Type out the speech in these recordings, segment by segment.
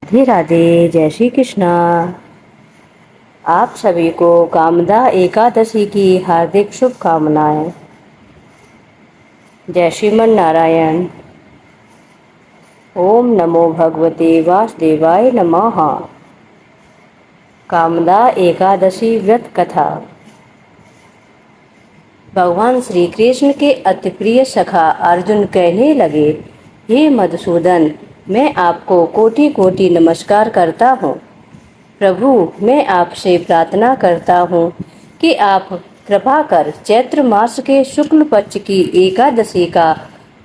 राधे राधे। जय श्री कृष्णा। आप सभी को कामदा एकादशी की हार्दिक शुभकामनाएं। जय श्रीमन नारायण। ओम नमो भगवते वासुदेवाय नमः। कामदा एकादशी व्रत कथा। भगवान श्री कृष्ण के अति प्रिय सखा अर्जुन कहने लगे, हे मधुसूदन, मैं आपको कोटि कोटि नमस्कार करता हूँ। प्रभु, मैं आपसे प्रार्थना करता हूँ कि आप कृपा कर चैत्र मास के शुक्ल पक्ष की एकादशी का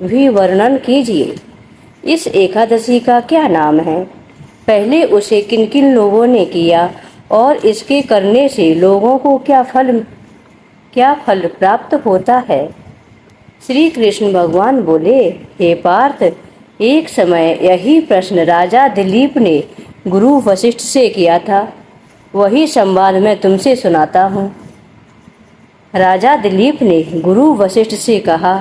भी वर्णन कीजिए। इस एकादशी का क्या नाम है? पहले उसे किन किन लोगों ने किया और इसके करने से लोगों को क्या फल प्राप्त होता है? श्री कृष्ण भगवान बोले, हे पार्थ, एक समय यही प्रश्न राजा दिलीप ने गुरु वशिष्ठ से किया था। वही संवाद मैं तुमसे सुनाता हूँ। राजा दिलीप ने गुरु वशिष्ठ से कहा,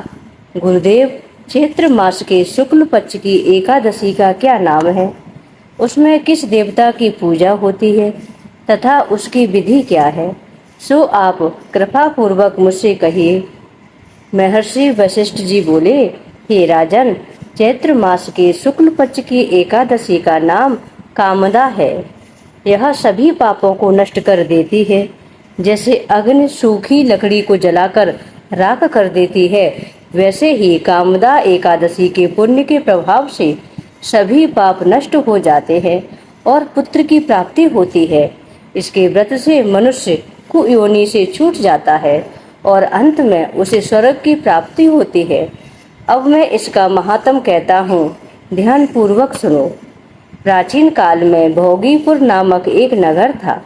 गुरुदेव, चैत्र मास के शुक्ल पक्ष की एकादशी का क्या नाम है? उसमें किस देवता की पूजा होती है तथा उसकी विधि क्या है? सो आप कृपा पूर्वक मुझसे कहिए। महर्षि वशिष्ठ जी बोले, हे राजन, चैत्र मास के शुक्ल पक्ष की एकादशी का नाम कामदा है। यह सभी पापों को नष्ट कर देती है। जैसे अग्नि सूखी लकड़ी को जलाकर राख कर देती है, वैसे ही कामदा एकादशी के पुण्य के प्रभाव से सभी पाप नष्ट हो जाते हैं और पुत्र की प्राप्ति होती है। इसके व्रत से मनुष्य कुयोनि से छूट जाता है और अंत में उसे स्वर्ग की प्राप्ति होती है। अब मैं इसका महात्म कहता हूँ, ध्यान पूर्वक सुनो। प्राचीन काल में भोगीपुर नामक एक नगर था,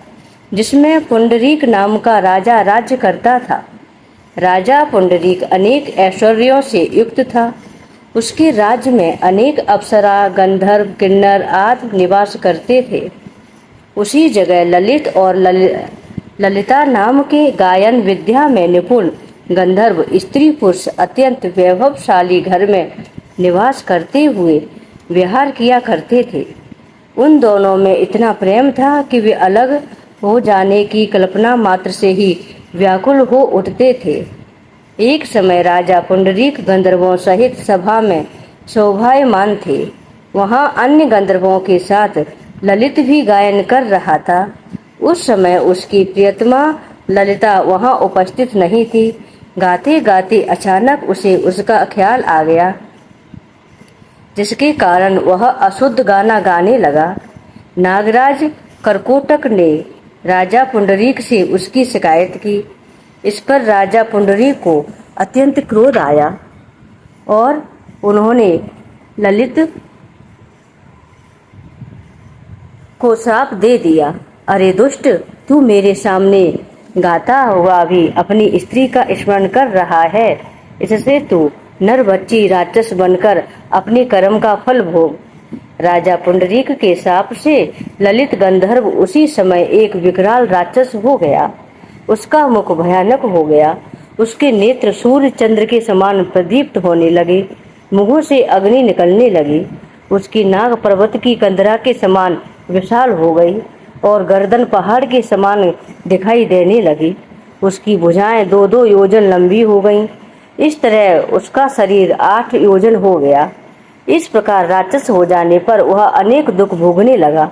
जिसमें पुंडरीक नाम का राजा राज्य करता था। राजा पुंडरीक अनेक ऐश्वर्यों से युक्त था। उसके राज्य में अनेक अप्सरा, गंधर्व, किन्नर आदि निवास करते थे। उसी जगह ललित और ललिता नाम के गायन विद्या में निपुण गंधर्व स्त्री पुरुष अत्यंत वैभवशाली घर में निवास करते हुए विहार किया करते थे। उन दोनों में इतना प्रेम था कि वे अलग हो जाने की कल्पना मात्र से ही व्याकुल हो उठते थे। एक समय राजा पुंडरीक गंधर्वों सहित सभा में शोभायमान थे। वहां अन्य गंधर्वों के साथ ललित भी गायन कर रहा था। उस समय उसकी प्रियतमा ललिता वहां उपस्थित नहीं थी। गाते गाते अचानक उसे उसका ख्याल आ गया, जिसके कारण वह अशुद्ध गाना गाने लगा। नागराज करकोटक ने राजा पुंडरीक से उसकी शिकायत की। इस पर राजा पुंडरीक को अत्यंत क्रोध आया और उन्होंने ललित को श्राप दे दिया। अरे दुष्ट, तू मेरे सामने गाता हुआ भी अपनी स्त्री का स्मरण कर रहा है। इससे तू नर बच्ची राक्षस बनकर अपने कर्म का फल भोग। राजा पुंडरीक के शाप से ललित गंधर्व उसी समय एक विकराल राक्षस हो गया। उसका मुख भयानक हो गया। उसके नेत्र सूर्य चंद्र के समान प्रदीप्त होने लगे। मुंहों से अग्नि निकलने लगी। उसकी नाक पर्वत की कंदरा के समान विशाल हो गई और गर्दन पहाड़ के समान दिखाई देने लगी। उसकी भुजाएं 2-2 योजन लंबी हो गईं। इस तरह उसका शरीर 8 योजन हो गया। इस प्रकार राक्षस हो जाने पर वह अनेक दुख भोगने लगा।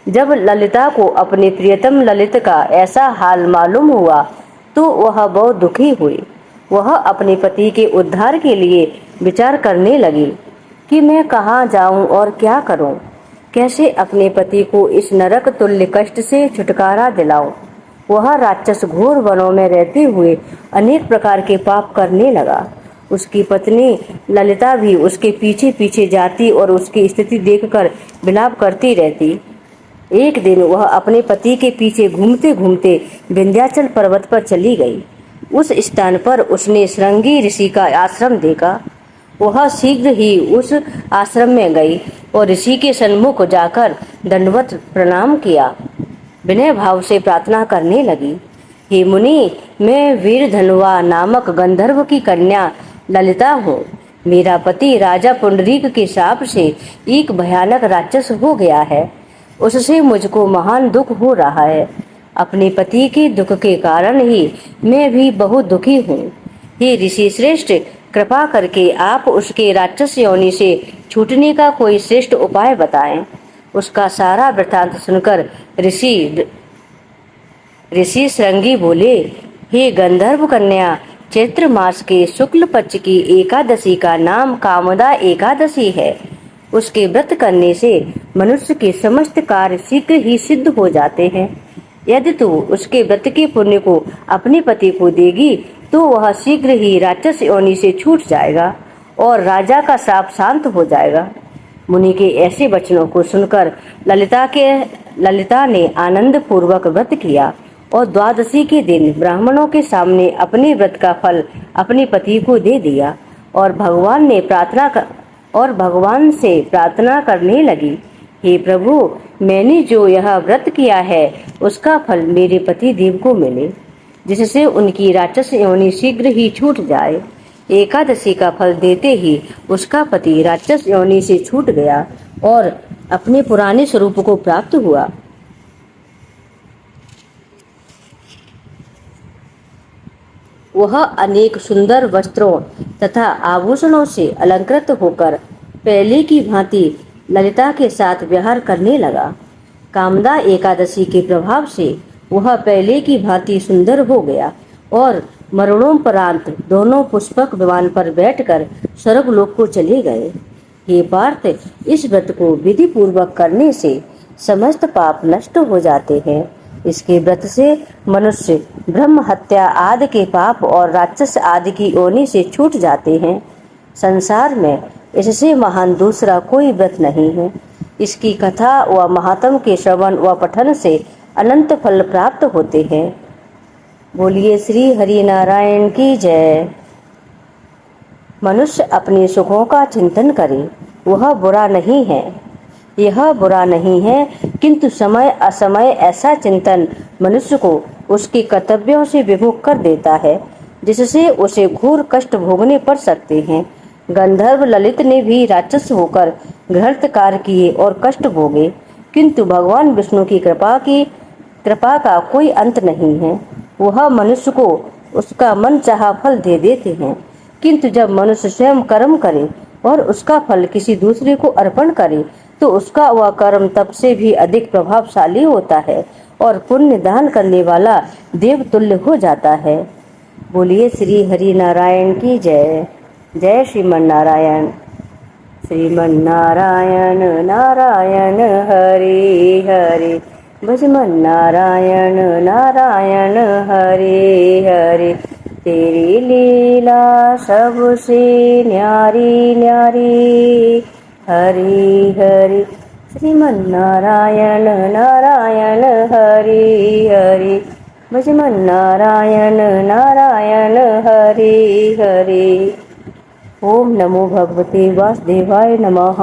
जब ललिता को अपने प्रियतम ललित का ऐसा हाल मालूम हुआ तो वह बहुत दुखी हुई। वह अपने पति के उद्धार के लिए विचार करने लगी कि मैं कहाँ जाऊं और क्या करूं, कैसे अपने पति को इस नरक तुल्य कष्ट से छुटकारा दिलाऊं। वह राक्षस घोर वनों में रहते हुए अनेक प्रकार के पाप करने लगा। उसकी पत्नी ललिता भी उसके पीछे पीछे जाती और उसकी स्थिति देखकर विलाप करती रहती। एक दिन वह अपने पति के पीछे घूमते घूमते विंध्याचल पर्वत पर चली गई। उस स्थान पर उसने श्रृंगी ऋषि का आश्रम देखा। वह शीघ्र ही उस आश्रम में गई और ऋषि के सन्मुख जाकर दंडवत प्रणाम किया। विनय भाव से प्रार्थना करने लगी, हे मुनि, मैं वीर धनुवा नामक गंधर्व की कन्या ललिता हूँ। मेरा पति राजा पुंडरीक के शाप से एक भयानक राक्षस हो गया है। उससे मुझको महान दुख हो रहा है। अपने पति के दुख के कारण ही मैं भी बहुत दुखी हूँ। हे ऋषि श्रेष्ठ, कृपा करके आप उसके राक्षस योनि से छूटने का कोई श्रेष्ठ उपाय बताएं। उसका सारा वृतांत सुनकर ऋषि श्रृंगी बोले, हे गंधर्व कन्या, चैत्र मास के शुक्ल पक्ष की एकादशी का नाम कामदा एकादशी है। उसके व्रत करने से मनुष्य के समस्त कार्य शीघ्र ही सिद्ध हो जाते हैं। यदि तू उसके व्रत के पुण्य को अपने पति को देगी तो वह शीघ्र ही राक्षस योनि से छूट जाएगा और राजा का श्राप शांत हो जाएगा। मुनि के ऐसे वचनों को सुनकर ललिता ने आनंद पूर्वक व्रत किया और द्वादशी के दिन ब्राह्मणों के सामने अपने व्रत का फल अपने पति को दे दिया और भगवान से प्रार्थना करने लगी, हे प्रभु, मैंने जो यह व्रत किया है उसका फल मेरे पति देव को मिले, जिससे उनकी राक्षस योनि शीघ्र ही छूट जाए। एकादशी का फल देते ही उसका पति राक्षस योनि से छूट गया और अपने पुराने स्वरूप को प्राप्त हुआ। वह अनेक सुंदर वस्त्रों तथा आभूषणों से अलंकृत होकर पहले की भांति ललिता के साथ विहार करने लगा। कामदा एकादशी के प्रभाव से वह पहले की भांति सुंदर हो गया और मरणोपरांत दोनों पुष्पक विमान पर बैठकर स्वर्गलोक को चले गए। हे पार्थ, इस व्रत को विधि पूर्वक करने से समस्त पाप नष्ट हो जाते हैं। इसके व्रत से मनुष्य ब्रह्म हत्या आदि के पाप और राक्षस आदि की योनि से छूट जाते हैं। संसार में इससे महान दूसरा कोई व्रत नहीं है। इसकी कथा व महात्म के श्रवण व पठन से अनंत फल प्राप्त होते हैं। बोलिए श्री हरि नारायण की जय। मनुष्य अपने सुखों का चिंतन करे, वह बुरा नहीं है। यह बुरा नहीं है, किंतु समय असमय ऐसा चिंतन मनुष्य को उसके कर्तव्यों से विमुख कर देता है, जिससे उसे घोर कष्ट भोगने पड़ सकते हैं। गंधर्व ललित ने भी राक्षस होकर घृत कार्य किए और कष्ट भोगे, किंतु भगवान विष्णु की कृपा का कोई अंत नहीं है। वह मनुष्य को उसका मन चाहा फल दे देते हैं, किंतु जब मनुष्य स्वयं कर्म करे और उसका फल किसी दूसरे को अर्पण करे तो उसका वह कर्म तप से भी अधिक प्रभावशाली होता है और पुण्य दान करने वाला देवतुल्य हो जाता है। बोलिए श्री हरि नारायण की जय। जय श्रीमन नारायण। श्रीमन नारायण नारायण हरि हरि, भजमन नारायण नारायण हरि हरि। तेरी लीला सबसे न्यारी न्यारी, हरि हरि। श्रीमन नारायण नारायण हरि हरि, भजमन नारायण नारायण हरि हरि। ओम नमो भगवते वासुदेवाय नमः।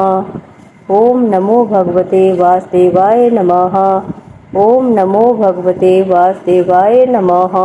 ओम नमो भगवते वासुदेवाय नमः। ओम नमो भगवते वासुदेवाय नमः।